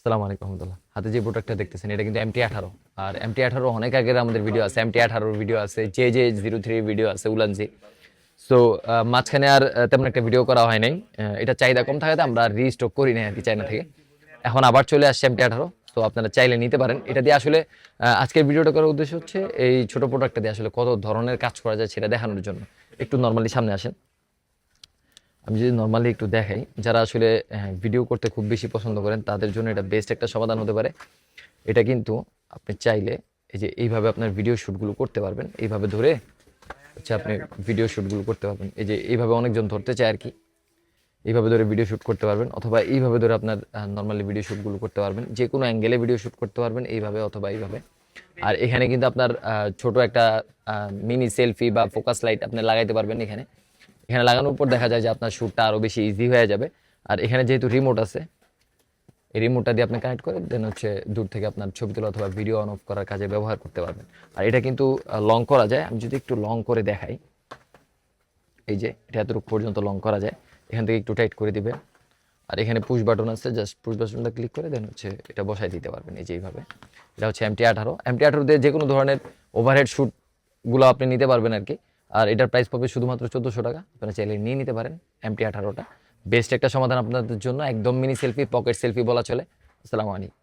আসসালামু আলাইকুম রহমতুল্লাহ। হাতে যে প্রোডাক্টটা দেখতেছেন এটা কিন্তু MT18। আর MT18 অনেক আগের আমাদের ভিডিও আছে, MT18 ভিডিও আছে, JJ03 ভিডিও আছে, উলানজি। সো মাঝখানে আর তেমন একটা ভিডিও করা হয় নাই। এটা চাহিদা কম থাকাতে আমরা রিস্টক করি নাই আর কি চায়না থেকে। এখন আবার চলে আসছে MT18। তো আপনারা চাইলে নিতে পারেন। এটা দিয়ে আসলে আজকের ভিডিওটা করার উদ্দেশ্য হচ্ছে এই ছোট প্রোডাক্টটা দিয়ে আসলে কত ধরনের কাজ করা যায় সেটা দেখানোর জন্য। একটু নর্মালি সামনে আসেন। আমি যদি নর্মালি একটু দেখাই, যারা আসলে ভিডিও করতে খুব বেশি পছন্দ করেন তাদের জন্য এটা বেস্ট একটা সমাধান হতে পারে। এটা কিন্তু আপনি চাইলে এই যে এইভাবে আপনার ভিডিও শ্যুটগুলো করতে পারবেন, এইভাবে ধরে হচ্ছে আপনি ভিডিও শ্যুটগুলো করতে পারবেন। এই যে এইভাবে অনেকজন ধরতে চায় আর কি, এইভাবে ধরে ভিডিও শ্যুট করতে পারবেন, অথবা এইভাবে ধরে আপনার নর্মালি ভিডিও শ্যুটগুলো করতে পারবেন, যে কোনো অ্যাঙ্গেলে ভিডিও শ্যুট করতে পারবেন এইভাবে অথবা এইভাবে। আর এখানে কিন্তু আপনার ছোট একটা মিনি সেলফি বা ফোকাস লাইট আপনি লাগাইতে পারবেন এখানে। এখানে লাগানোর পর দেখা যায় যে আপনার শ্যুটটা আরও বেশি ইজি হয়ে যাবে। আর এখানে যেহেতু রিমোট আছে, এই রিমোটটা দিয়ে আপনি কানেক্ট করে দেন হচ্ছে দূর থেকে আপনার ছবি তোলা অথবা ভিডিও অন অফ করার কাজে ব্যবহার করতে পারবেন। আর এটা কিন্তু লং করা যায়। আমি যদি একটু লং করে দেখাই, এই যে এটা এতটুকু পর্যন্ত লং করা যায়। এখান থেকে একটু টাইট করে দিবেন। আর এখানে পুশ বাটন আছে, জাস্ট পুশ বাটনটা ক্লিক করে দেন হচ্ছে এটা বসাই দিতে পারবেন। এই যে এইভাবে। এটা হচ্ছে MT18 দিয়ে যে কোনো ধরনের ওভারহেড শ্যুটগুলো আপনি নিতে পারবেন আর কি। আর এটার প্রাইস পাবে শুধুমাত্র 1400 টাকা। আপনারা চাইলে নিয়ে নিতে পারেন। MT18টা বেস্ট একটা সমাধান আপনাদের জন্য, একদম মিনি সেলফি, পকেট সেলফি বলা চলে। আসসালামু আলাইকুম।